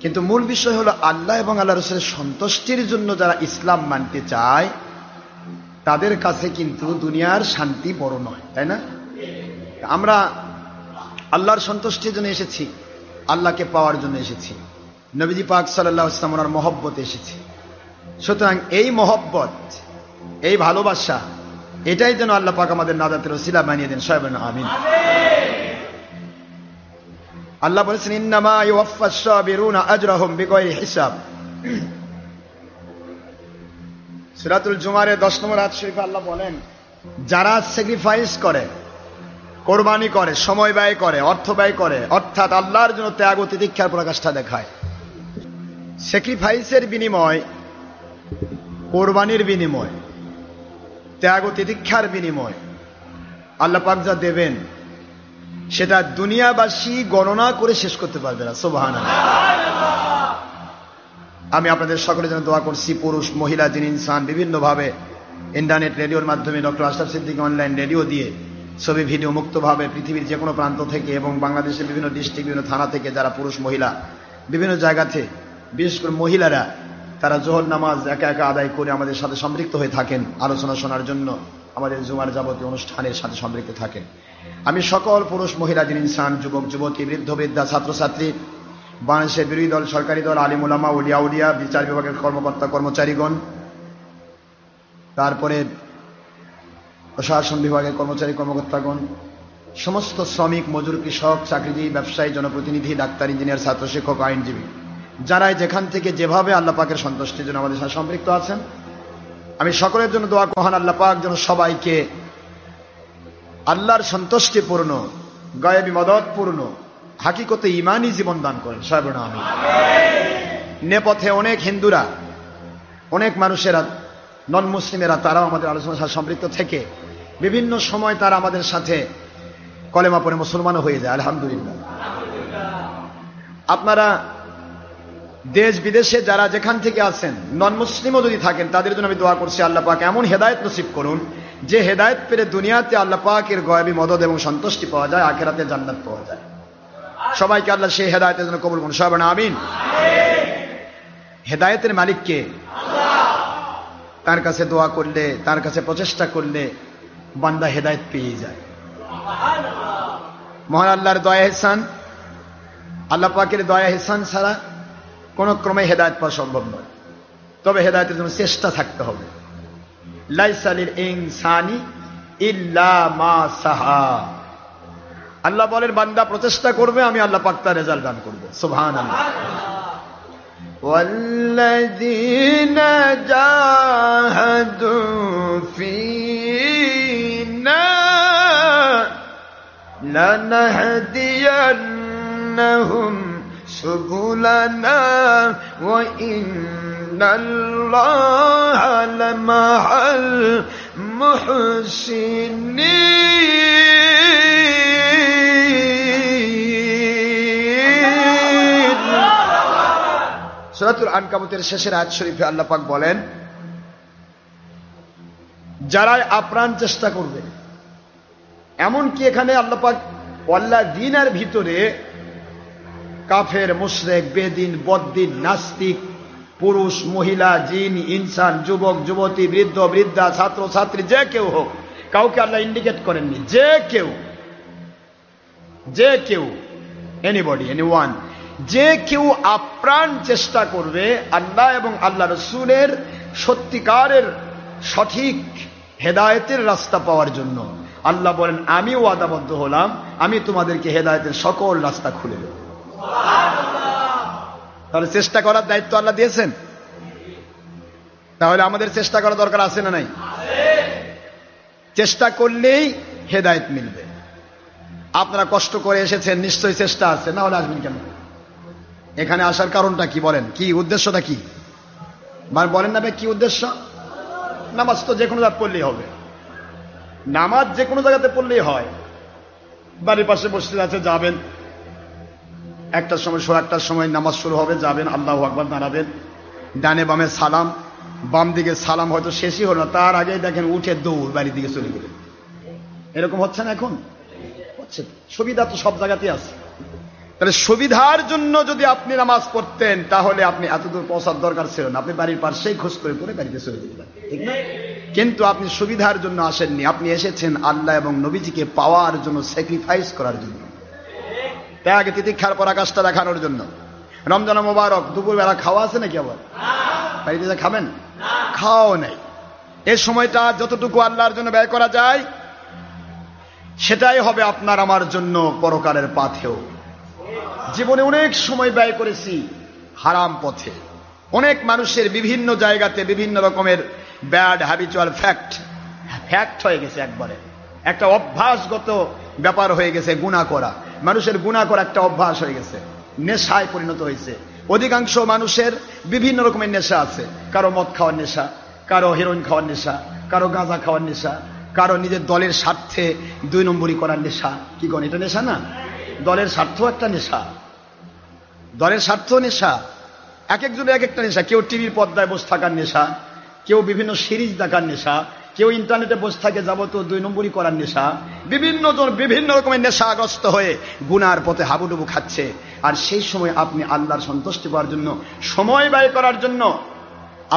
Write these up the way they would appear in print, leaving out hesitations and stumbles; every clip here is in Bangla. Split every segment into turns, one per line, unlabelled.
কিন্তু মূল বিষয় হলো আল্লাহ এবং আল্লাহ রাসূলের সন্তুষ্টির জন্য যারা ইসলাম মানতে চায় তাদের কাছে কিন্তু দুনিয়ার শান্তি বড় নয়, তাই না? আমরা আল্লাহর সন্তুষ্টির জন্য এসেছি, আল্লাহকে পাওয়ার জন্য এসেছি, নবীজি পাক সাল্লাল্লাহু আলাইহি ওয়াসাল্লামের মহব্বতে এসেছি। সুতরাং এই মহব্বত, এই ভালোবাসা, এটাই যেন আল্লাহ পাক আমাদের নাজাতের ওসিলা বানিয়ে দেন। সবাই বলেন আমিন। আল্লাহ বলেছেন ইন্নামা ইউওয়াফফাস সাবিরুনা আজরাহুম বিগাইরি হিসাব। সূরাতুল জুমারে 10 নম্বর আয়াত শরীফে আল্লাহ বলেন, যারা স্যাক্রিফাইস করে, কোরবানি করে, সময় ব্যয় করে, অর্থ ব্যয় করে, অর্থাৎ আল্লাহর জন্য ত্যাগ ও তিতিক্ষার প্রকাশটা দেখায়, স্যাক্রিফাইসের বিনিময়, কোরবানির বিনিময়, ত্যাগ ও তিতিক্ষার বিনিময় আল্লাহ পাক যা দেবেন সেটা দুনিয়াবাসী গণনা করে শেষ করতে পারবে না। সুবহানাল্লাহ। আমি আপনাদের সকলের জন্য দোয়া করছি, পুরুষ মহিলা জিন ইনসান বিভিন্নভাবে ইন্টারনেট রেডিওর মাধ্যমে doctor Ashraf Siddiqui online radio দিয়ে ছবি ভিডিও মুক্তভাবে পৃথিবীর যে কোনো প্রান্ত থেকে এবং বাংলাদেশের বিভিন্ন ডিস্ট্রিক্ট, বিভিন্ন থানা থেকে যারা পুরুষ মহিলা বিভিন্ন জায়গাতে, বিশেষ করে মহিলারা, তারা জোহর নামাজ একা একা আদায় করে আমাদের সাথে সম্পৃক্ত হয়ে থাকেন, আলোচনা শোনার জন্য আমাদের জুমার যাবতীয় অনুষ্ঠানের সাথে সম্পৃক্ত থাকেন। আমি সকল পুরুষ মহিলা জিন ইনসান, যুবক যুবতী, বৃদ্ধ বৃদ্ধা, ছাত্রছাত্রী, বাংলাদেশের বিরোধী দল, সরকারি দল, আলিম উলামা, উলিয়া উলিয়া, বিচার বিভাগের কর্মকর্তা কর্মচারীগণ, তারপরে প্রশাসন বিভাগের কর্মচারী কর্মকর্তাগণ, সমস্ত শ্রমিক, মজুর, কৃষক, চাকরিজীবী, ব্যবসায়ী, জনপ্রতিনিধি, ডাক্তার, ইঞ্জিনিয়ার, ছাত্র, শিক্ষক, আইনজীবী, যারাই যেখান থেকে যেভাবে আল্লাহ পাকের সন্তুষ্টির জন্য আমাদের সাথে সম্পৃক্ত আছেন, আমি সকলের জন্য দোয়া করেন আল্লাহ পাক যেন সবাইকে আল্লাহর সন্তুষ্টিপূর্ণ, গায়েবী মদতপূর্ণ, হাকিকতে ইমানি জীবন দান করেন। সবাই বলেন আমিন। নেপথ্যে অনেক হিন্দুরা, অনেক মানুষেরা, নন মুসলিমেরা, তারাও আমাদের আলোচনার সাথে সম্পৃক্ত থেকে বিভিন্ন সময় তারা আমাদের সাথে কলেমা পড়ে মুসলমানও হয়ে যায়। আলহামদুলিল্লাহ। আপনারা দেশ বিদেশে যারা যেখান থেকে আছেন, নন মুসলিমও যদি থাকেন, তাদের জন্য আমি দোয়া করছি আল্লাহ পাক এমন হেদায়েত নসিব করুন যে হেদায়েত পেলে দুনিয়াতে আল্লাহ পাকের গায়েবী মদদ এবং সন্তুষ্টি পাওয়া যায়, আখিরাতে জান্নাত পাওয়া যায়। সবাইকে আল্লাহ সেই হেদায়েতের জন্য কবুল করুন। সবাই বলেন আমিন। হেদায়েতের মালিক কে? তার কাছে দোয়া করলে, তার কাছে প্রচেষ্টা করলে বান্দা হেদায়েত পেয়ে যায়। মহান আল্লাহর দয়া ইহসান, আল্লাহ পাকের দয়া ইহসান ছাড়া কোন ক্রমে হেদায়েত পাওয়া সম্ভব নয়। তবে হেদায়েতের জন্য চেষ্টা থাকতে হবে। লাইসা লিল ইনসানি ইল্লা মা সাহা। আল্লাহ বলেন বান্দা প্রচেষ্টা করবে, আমি আল্লাহ পাক তার রেজাল্ট দান করব। সুবহানাল্লাহ। والذين جاهدوا فينا لنهدينهم سبلنا وإن الله لمع المحسنين। সূরাতুল আনকাবুতের শেষের আয়াত শরীফে আল্লাহ পাক বলেন, যারাই আপ্রাণ চেষ্টা করবে, এমনকি এখানে আল্লাহ পাক ওয়াল্লা দিনের ভিতরে কাফের, মুশরিক, বেদিন, বদ্দিন, নাস্তিক, পুরুষ মহিলা, জিন ইনসান, যুবক যুবতী, বৃদ্ধ বৃদ্ধা, ছাত্র ছাত্রী, যে কেউ হোক, কাউকে আল্লাহ ইন্ডিকেট করেননি, যে কেউ এনিবডি, এনিওয়ান, যে কেউ আপ্রাণ চেষ্টা করবে আল্লাহ এবং আল্লাহ রসুলের সত্যিকারের সঠিক হেদায়েতের রাস্তা পাওয়ার জন্য, আল্লাহ বলেন আমি ওয়াদাবদ্ধ হলাম, আমি তোমাদেরকে হেদায়েতের সকল রাস্তা খুলে দেব। তাহলে চেষ্টা করার দায়িত্ব আল্লাহ দিয়েছেন। তাহলে আমাদের চেষ্টা করা দরকার আছে না নাই? চেষ্টা করলেই হেদায়েত মিলবে। আপনারা কষ্ট করে এসেছেন, নিশ্চয়ই চেষ্টা আছে, না হলে আসবেন কেন? এখানে আসার কারণটা কি বলেন? কি উদ্দেশ্যটা কি বলেন না ভাই? কি উদ্দেশ্য? নামাজ তো যে কোনো জায়গায় পড়লেই হবে, নামাজ যে কোনো জায়গাতে পড়লেই হয়। বাড়ির পাশে বসে আছে, যাবেন, একটার সময়, 1টার সময় নামাজ শুরু হবে, যাবেন, আল্লাহু আকবার দাঁড়াবেন, ডানে বামে সালাম, বাম দিকে সালাম হয়তো শেষই হলো না, তার আগেই দেখেন উঠে দৌড় বাড়ির দিকে চলে গেলেন। এরকম হচ্ছে না? এখন হচ্ছে। সুবিধা তো সব জায়গাতেই আছে। তাহলে সুবিধার জন্য যদি আপনি নামাজ পড়তেন তাহলে আপনি এতদূর পৌঁছার দরকার ছিল না, আপনি বাড়ির পাশেই খোঁজ করে করে বাড়িতে চলে যেতেন, ঠিক না? কিন্তু আপনি সুবিধার জন্য আসেননি, আপনি এসেছেন আল্লাহ এবং নবীজিকে পাওয়ার জন্য, স্যাক্রিফাইস করার জন্য, ত্যাগ তিতিক্ষার পরাকাষ্ঠা দেখানোর জন্য। রমজান মোবারক, দুপুরবেলা খাওয়া আছে নাকি? আবার বাড়িতে যা খাবেন, খাওয়াও নাই। এই সময়টা যতটুকু আল্লাহর জন্য ব্যয় করা যায় সেটাই হবে আপনার আমার জন্য পরকালের পাথেও। জীবনে অনেক সময় ব্যয় করেছি হারাম পথে, অনেক মানুষের বিভিন্ন জায়গাতে বিভিন্ন রকমের ব্যাড হ্যাবিচুয়াল ফ্যাক্ট হয়ে গেছে, একবারে একটা অভ্যাসগত ব্যাপার হয়ে গেছে। গুনাহ করা, মানুষের গুনাহ করা একটা অভ্যাস হয়ে গেছে, নেশায় পরিণত হয়েছে। অধিকাংশ মানুষের বিভিন্ন রকমের নেশা আছে, কারো মদ খাওয়ার নেশা, কারো হেরোইন খাওয়ার নেশা, কারো গাঁজা খাওয়ার নেশা, কারো নিজের দলের স্বার্থে 2 নম্বরই করার নেশা। কি কোন এটা নেশা না? দলের স্বার্থ একটা নেশা, দলের স্বার্থ নেশা, এক একজনের এক একটা নেশা। কেউ টিভির পর্দায় বসে থাকার নেশা, কেউ বিভিন্ন সিরিজ দেখার নেশা, কেউ ইন্টারনেটে বসে থাকে যাবতীয় 2 নম্বরই করার নেশা। বিভিন্ন জন বিভিন্ন রকমের নেশাগ্রস্ত হয়ে গুনার পথে হাবুডুবু খাচ্ছে। আর সেই সময় আপনি আল্লাহর সন্তুষ্টি পাওয়ার জন্য, সময় ব্যয় করার জন্য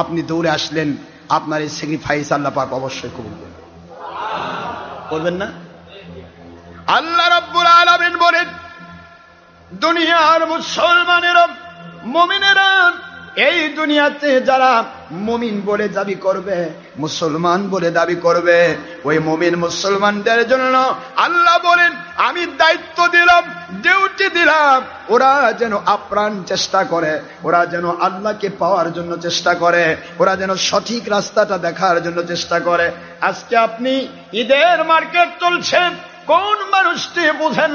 আপনি দৌড়ে আসলেন। আপনার এই স্যাক্রিফাইস আল্লাহ পাক অবশ্যই কবুল করবেন না? আল্লাহ রাব্বুল আলামিন বলেন, দুনিয়ার মুসলমানেরা, মুমিনেরা এই দুনিয়াতে যারা মুমিন বলে দাবি করবে, মুসলমান বলে দাবি করবে, ওই মুমিন মুসলমানদের জন্য আল্লাহ বলেন আমি দায়িত্ব দিলাম, ডিউটি দিলাম, ওরা যেন আপ্রাণ চেষ্টা করে, ওরা যেন আল্লাহকে পাওয়ার জন্য চেষ্টা করে, ওরা যেন সঠিক রাস্তাটা দেখার জন্য চেষ্টা করে। আজকে আপনি ঈদের মার্কেট চলছে, কোন মানুষটি বুঝেন